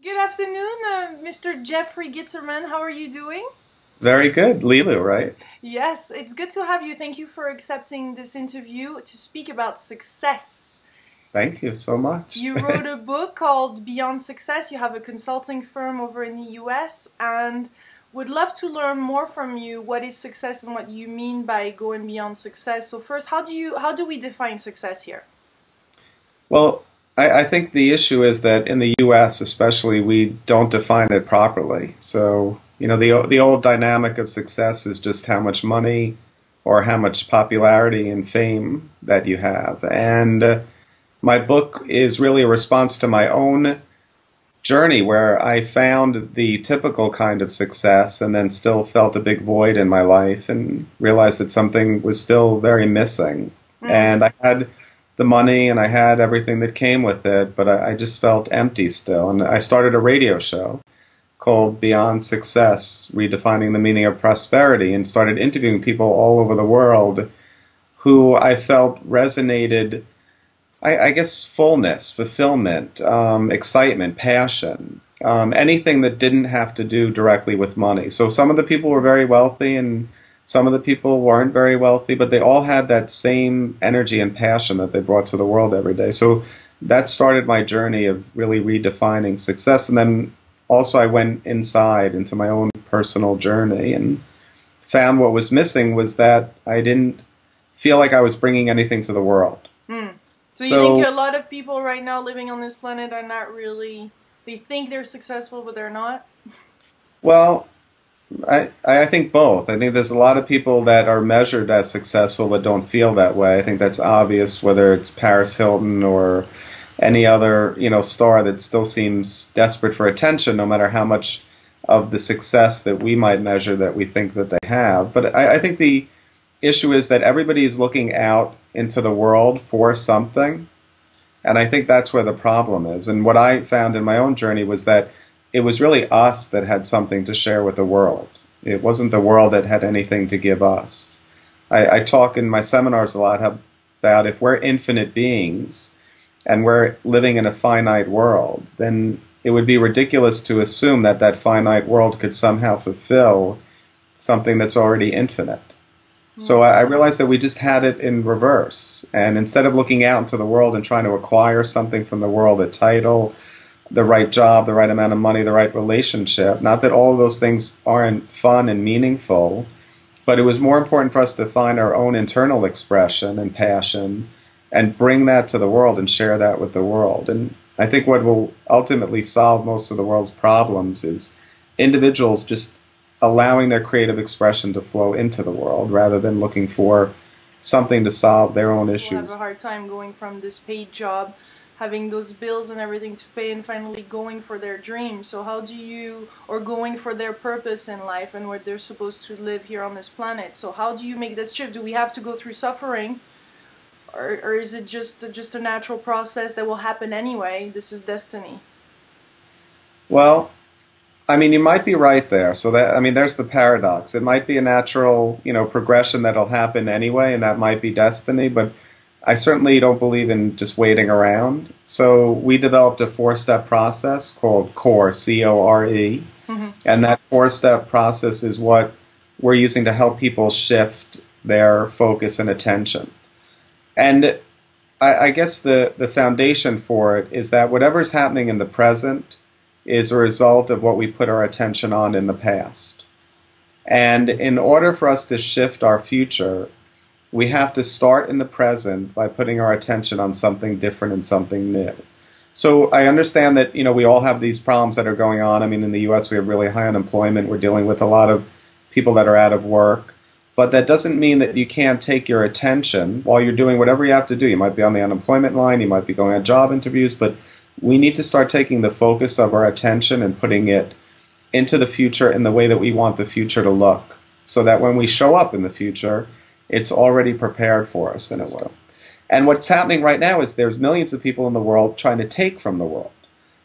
Good afternoon, Mr. Jeffrey Gitzerman. How are you doing? Very good. Lilu, right? Yes, it's good to have you. Thank you for accepting this interview to speak about success. Thank you so much. You wrote a book called Beyond Success. You have a consulting firm over in the US and would love to learn more from you what is success and what you mean by going beyond success. So first, how do we define success here? Well, I think the issue is that in the US especially, we don't define it properly. So, the old dynamic of success is just how much money or how much popularity and fame that you have. And my book is really a response to my own journey where I found the typical kind of success and then still felt a big void in my life and realized that something was still very missing. Mm. And I had the money and I had everything that came with it, but I just felt empty still. And I started a radio show called Beyond Success, Redefining the Meaning of Prosperity, and started interviewing people all over the world who I felt resonated. I guess fullness, fulfillment, excitement, passion, anything that didn't have to do directly with money. So some of the people were very wealthy and some of the people weren't very wealthy, but they all had that same energy and passion that they brought to the world every day. So that started my journey of really redefining success. And then also I went inside into my own personal journey and found what was missing was that I didn't feel like I was bringing anything to the world. Mm. So you think So a lot of people right now living on this planet are not really, they think they're successful, but they're not? well, I think both. I think there's a lot of people that are measured as successful but don't feel that way. I think that's obvious, whether it's Paris Hilton or any other, star that still seems desperate for attention, no matter how much of the success that we might measure that we think that they have. But I think the issue is that everybody is looking out into the world for something, and I think that's where the problem is. And what I found in my own journey was that it was really us that had something to share with the world. It wasn't the world that had anything to give us. I talk in my seminars a lot about if we're infinite beings and we're living in a finite world, then it would be ridiculous to assume that that finite world could somehow fulfill something that's already infinite. So I realized that we just had it in reverse. And instead of looking out into the world and trying to acquire something from the world, a title, the right job, the right amount of money, the right relationship, not that all of those things aren't fun and meaningful, but it was more important for us to find our own internal expression and passion and bring that to the world and share that with the world. And I think what will ultimately solve most of the world's problems is individuals just allowing their creative expression to flow into the world rather than looking for something to solve their own People have issues. a hard time going from this paid job, having those bills and everything to pay, and finally going for their dream. So how do you, or going for their purpose in life and what they're supposed to live here on this planet? So how do you make this shift? Do we have to go through suffering, or is it just a natural process that will happen anyway? This is destiny. Well, I mean, you might be right there. So that, I mean, there's the paradox. It might be a natural, progression that'll happen anyway, and that might be destiny, but I certainly don't believe in just waiting around. So we developed a four-step process called CORE, C-O-R-E, Hmm. and that four-step process is what we're using to help people shift their focus and attention. And I guess the foundation for it is that whatever's happening in the present is a result of what we put our attention on in the past. And in order for us to shift our future, we have to start in the present by putting our attention on something different and something new. So I understand that, we all have these problems that are going on. I mean, in the US, we have really high unemployment. We're dealing with a lot of people that are out of work. But that doesn't mean that you can't take your attention while you're doing whatever you have to do. You might be on the unemployment line, you might be going on job interviews, but we need to start taking the focus of our attention and putting it into the future in the way that we want the future to look, so that when we show up in the future, it's already prepared for us in a way. And what's happening right now is there's millions of people in the world trying to take from the world.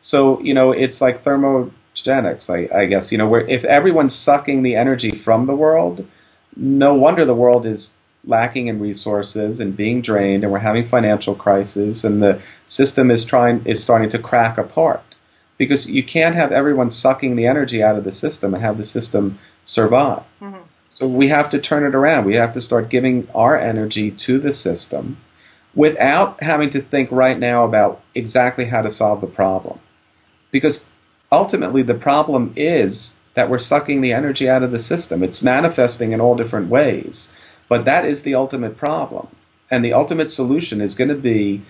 So, it's like thermogenics, I guess, where if everyone's sucking the energy from the world, no wonder the world is lacking in resources and being drained, and we're having financial crisis, and the system is starting to crack apart. because you can't have everyone sucking the energy out of the system and have the system survive. Mm-hmm. So we have to turn it around. We have to start giving our energy to the system without having to think right now about exactly how to solve the problem. Because ultimately the problem is that we're sucking the energy out of the system. It's manifesting in all different ways. But that is the ultimate problem. And the ultimate solution is going to be,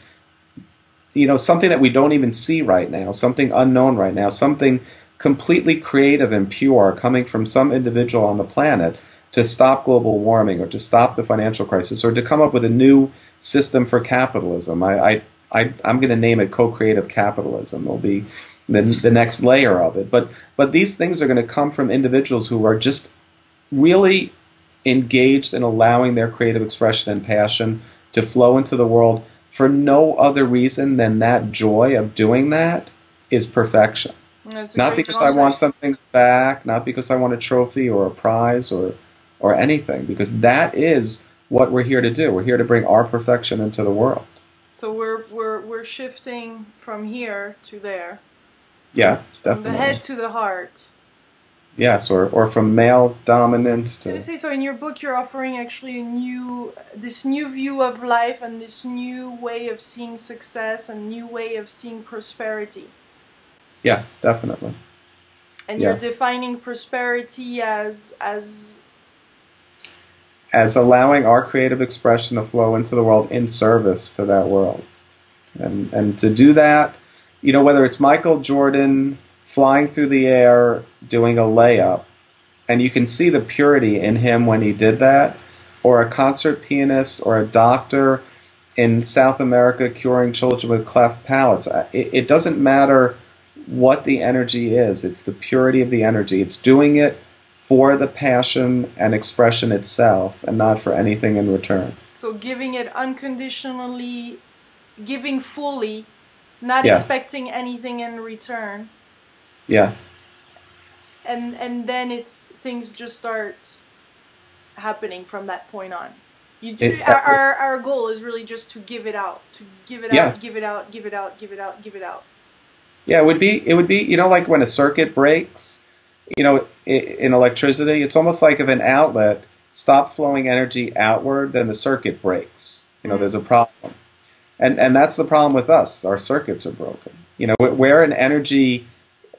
something that we don't even see right now, something unknown right now, something completely creative and pure coming from some individual on the planet to stop global warming or to stop the financial crisis or to come up with a new system for capitalism. I'm going to name it co-creative capitalism. It'll be the next layer of it. But these things are going to come from individuals who are just really engaged in allowing their creative expression and passion to flow into the world for no other reason than that joy of doing that is perfection. Not because I want something back, not because I want a trophy or a prize or anything, because that is what we're here to do. We're here to bring our perfection into the world. So we're shifting from here to there. Yes, from definitely. the head to the heart. Yes, or from male dominance to... So in your book you're offering actually this new view of life and this new way of seeing success and new way of seeing prosperity. Yes, definitely. And you're defining prosperity as allowing our creative expression to flow into the world in service to that world. And to do that, whether it's Michael Jordan flying through the air doing a layup, and you can see the purity in him when he did that, or a concert pianist or a doctor in South America curing children with cleft palates. It doesn't matter what the energy is. It's the purity of the energy. It's doing it for the passion and expression itself and not for anything in return. So giving it unconditionally, giving fully, not expecting anything in return. Yes. And then things just start happening from that point on. Our goal is really just to give it out, give it out, give it out, give it out, give it out, give it out. Yeah, it would be like when a circuit breaks, in electricity, it's almost like if an outlet stopped flowing energy outward, then the circuit breaks. There's a problem. And that's the problem with us. Our circuits are broken. We're an energy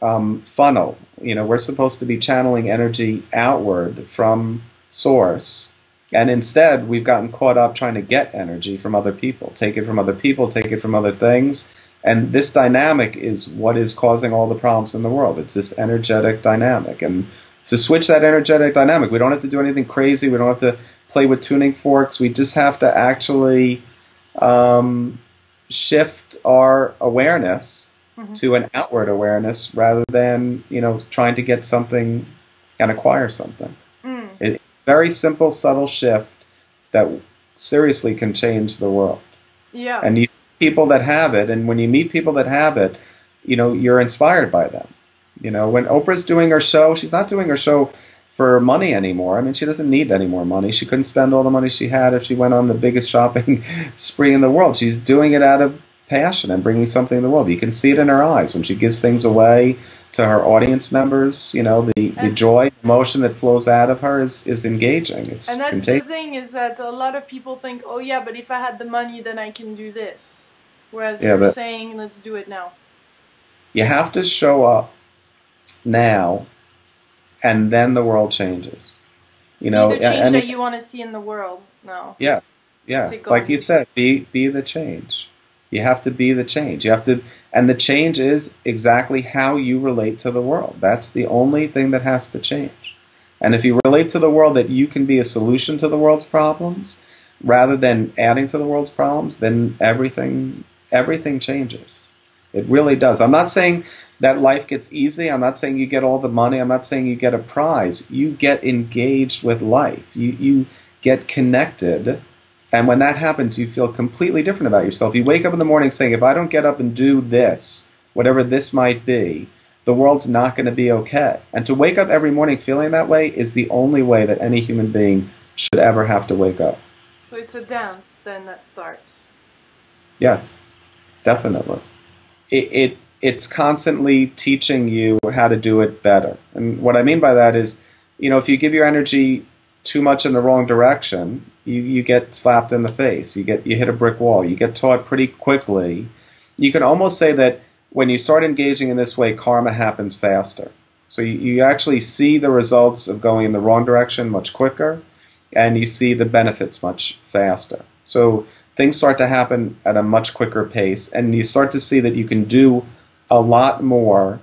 funnel. We're supposed to be channeling energy outward from source. And instead, we've gotten caught up trying to get energy from other people, take it from other people, take it from other things. And this dynamic is what is causing all the problems in the world. It's this energetic dynamic. And to switch that energetic dynamic, we don't have to do anything crazy. We don't have to play with tuning forks. We just have to actually shift our awareness to an outward awareness rather than, trying to get something and acquire something. It's a very simple, subtle shift that seriously can change the world. Yeah. And you see people that have it, and when you meet people that have it, you're inspired by them. When Oprah's doing her show, she's not doing her show for money anymore. I mean, she doesn't need any more money. She couldn't spend all the money she had if she went on the biggest shopping spree in the world. She's doing it out of passion and bringing something to the world. You can see it in her eyes when she gives things away to her audience members. The joy, emotion that flows out of her is engaging. It's and that's contagious. The thing is that a lot of people think, oh yeah, but if I had the money, then I can do this. Whereas you're saying, let's do it now. You have to show up now, and then the world changes. Be the change that you want to see in the world. No. Yes. Like you said, be the change. You have to be the change. And the change is exactly how you relate to the world. That's the only thing that has to change. And if you relate to the world that you can be a solution to the world's problems, rather than adding to the world's problems, then everything changes. It really does. I'm not saying that life gets easy. I'm not saying you get all the money. I'm not saying you get a prize. You get engaged with life. You get connected. And when that happens, you feel completely different about yourself. You wake up in the morning saying, if I don't get up and do this, whatever this might be, the world's not going to be okay. And to wake up every morning feeling that way is the only way that any human being should ever have to wake up. So it's a dance then that starts. Yes, definitely. it's constantly teaching you how to do it better. And what I mean by that is, if you give your energy too much in the wrong direction, you get slapped in the face. You hit a brick wall. You get taught pretty quickly. You can almost say that when you start engaging in this way, karma happens faster. So you actually see the results of going in the wrong direction much quicker, and you see the benefits much faster. So things start to happen at a much quicker pace, and you start to see that you can do a lot more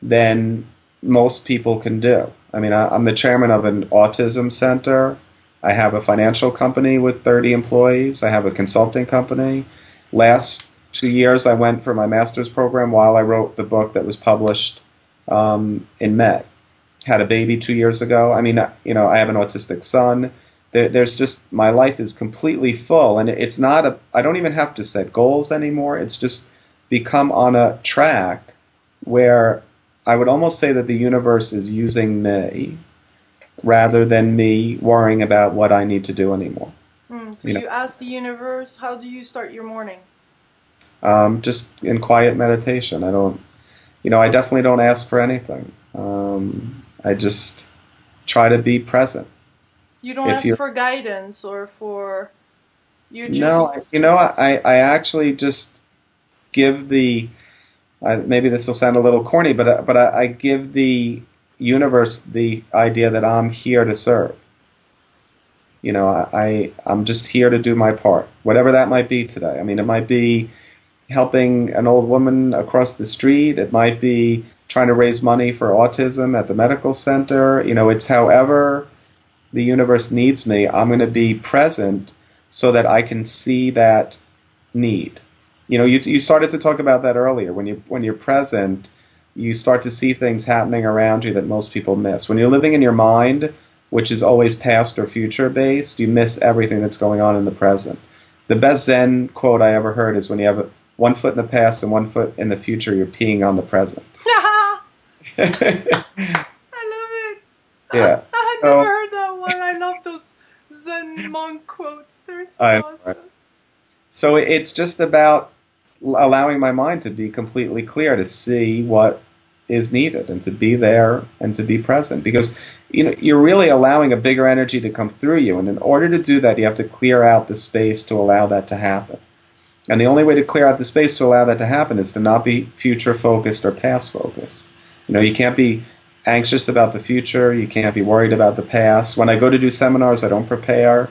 than most people can do. I mean, I'm the chairman of an autism center. I have a financial company with 30 employees. I have a consulting company. Last 2 years, I went for my master's program while I wrote the book that was published in May. Had a baby 2 years ago. I mean, I have an autistic son. There's just, my life is completely full, and it's not I don't even have to set goals anymore. It's just become on a track where I would almost say that the universe is using me rather than me worrying about what I need to do anymore. So you ask the universe, how do you start your morning? Just in quiet meditation. I definitely don't ask for anything. I just try to be present. You don't ask for guidance or for, you just... No, I actually just give maybe this will sound a little corny, but I give the universe the idea that I'm here to serve. I'm just here to do my part, whatever that might be today. I mean, it might be helping an old woman across the street. It might be trying to raise money for autism at the medical center. It's however the universe needs me. I'm going to be present so that I can see that need. You started to talk about that earlier. When you're present, you start to see things happening around you that most people miss. When you're living in your mind, which is always past or future based, you miss everything that's going on in the present. The best Zen quote I ever heard is when you have one foot in the past and one foot in the future, you're peeing on the present. I love it. Yeah. I had never heard that one. I love those Zen monk quotes. They're so awesome. So it's just about allowing my mind to be completely clear, to see what is needed and to be there and to be present. Because you're really allowing a bigger energy to come through you. And in order to do that, you have to clear out the space to allow that to happen. And the only way to clear out the space to allow that to happen is to not be future focused or past focused. You can't be anxious about the future. You can't be worried about the past. When I go to do seminars, I don't prepare.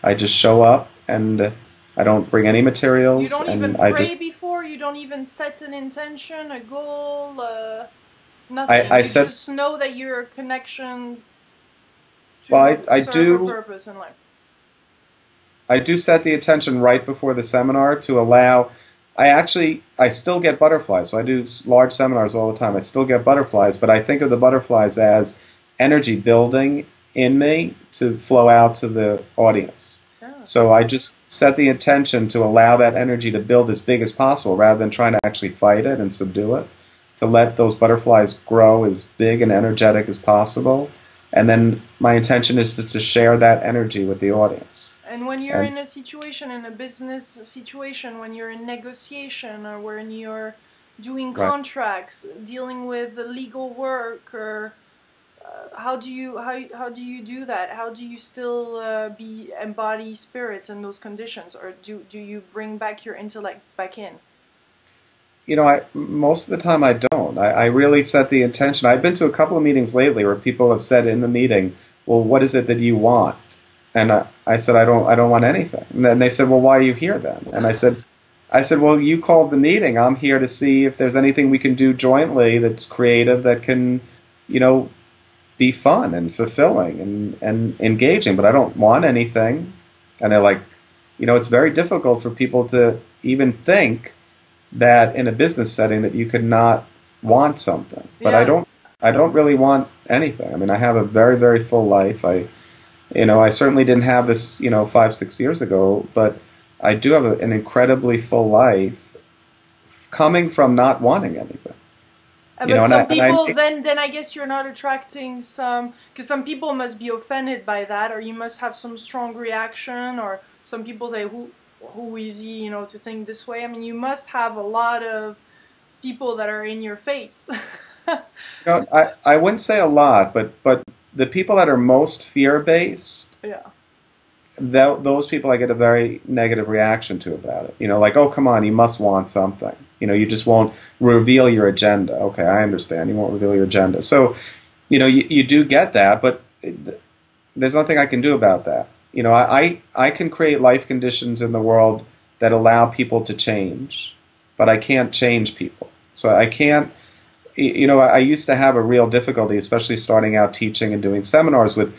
I just show up, and I don't bring any materials. You don't even pray before? You don't even set an intention, a goal, nothing? You just know that you're a connection to serve a purpose in life. I do set the intention right before the seminar to allow. I still get butterflies. So I do large seminars all the time. I still get butterflies, but I think of the butterflies as energy building in me to flow out to the audience. Yeah. So I just set the intention to allow that energy to build as big as possible rather than trying to actually fight it and subdue it, to let those butterflies grow as big and energetic as possible. And then my intention is to share that energy with the audience. And when you're in a situation, in a business situation, when you're in negotiation or when you're doing contracts, dealing with legal work, or how do you do that? How do you still embody spirit in those conditions, or do you bring back your intellect back in? Most of the time I don't. I really set the intention. I've been to a couple of meetings lately where people have said in the meeting, "Well, what is it that you want?" And I said, I don't want anything. And then they said, "Well, why are you here then?" And I said, "Well, you called the meeting. I'm here to see if there's anything we can do jointly that's creative, that can, be fun and fulfilling and engaging. But I don't want anything." And they're like, it's very difficult for people to even think that in a business setting that you could not want something. But I don't really want anything. I mean, I have a very, very full life. I certainly didn't have this, 5-6 years ago, but I do have an incredibly full life coming from not wanting anything. But some people, then I guess you're not attracting some, because some people must be offended by that, or you must have some strong reaction, or some people say, who is he, to think this way? I mean, you must have a lot of people that are in your face. I wouldn't say a lot, but the people that are most fear-based, Yeah. those people I get a very negative reaction to about it. Like, oh, come on, you must want something. You just won't reveal your agenda. Okay, I understand. You won't reveal your agenda. So, you do get that, but there's nothing I can do about that. I can create life conditions in the world that allow people to change, but I can't change people. So I can't, I used to have a real difficulty, especially starting out teaching and doing seminars, with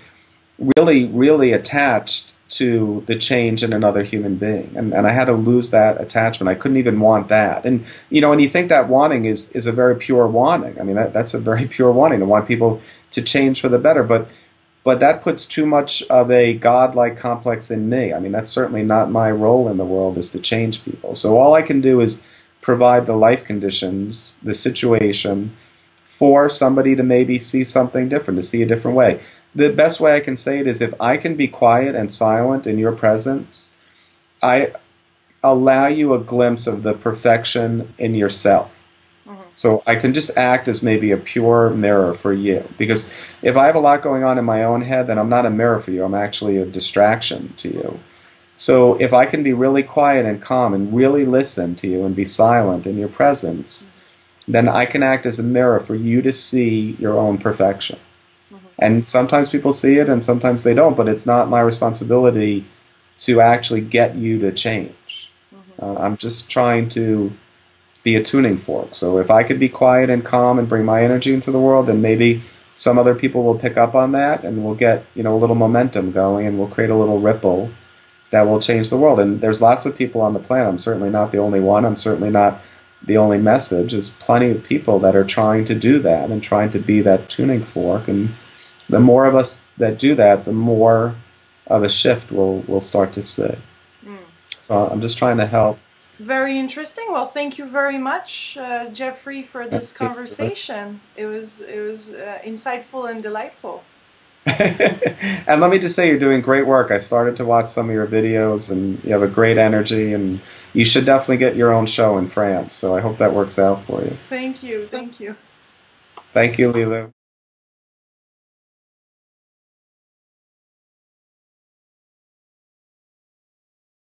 really, really attached to the change in another human being. And I had to lose that attachment. I couldn't even want that. And, and you think that wanting is a very pure wanting. I mean, that's a very pure wanting, to want people to change for the better. But that puts too much of a godlike complex in me. I mean, that's certainly not my role in the world, is to change people. So all I can do is provide the life conditions, the situation, for somebody to maybe see something different, to see a different way. The best way I can say it is, if I can be quiet and silent in your presence, I allow you a glimpse of the perfection in yourself. So I can just act as maybe a pure mirror for you. Because if I have a lot going on in my own head, then I'm not a mirror for you. I'm actually a distraction to you. So if I can be really quiet and calm and really listen to you and be silent in your presence, then I can act as a mirror for you to see your own perfection. And sometimes people see it and sometimes they don't, but it's not my responsibility to actually get you to change. I'm just trying to be a tuning fork. So if I could be quiet and calm and bring my energy into the world, then maybe some other people will pick up on that, and we'll get, a little momentum going, and we'll create a little ripple that will change the world. And there's lots of people on the planet. I'm certainly not the only one. I'm certainly not the only message. There's plenty of people that are trying to do that and trying to be that tuning fork. And the more of us that do that, the more of a shift we'll start to see. So I'm just trying to help. Very interesting. Well, thank you very much, Jeffrey, for this conversation. It was insightful and delightful. And let me just say, you're doing great work. I started to watch some of your videos, and you have a great energy, and you should definitely get your own show in France. So I hope that works out for you. Thank you. Thank you. Thank you, Lilu.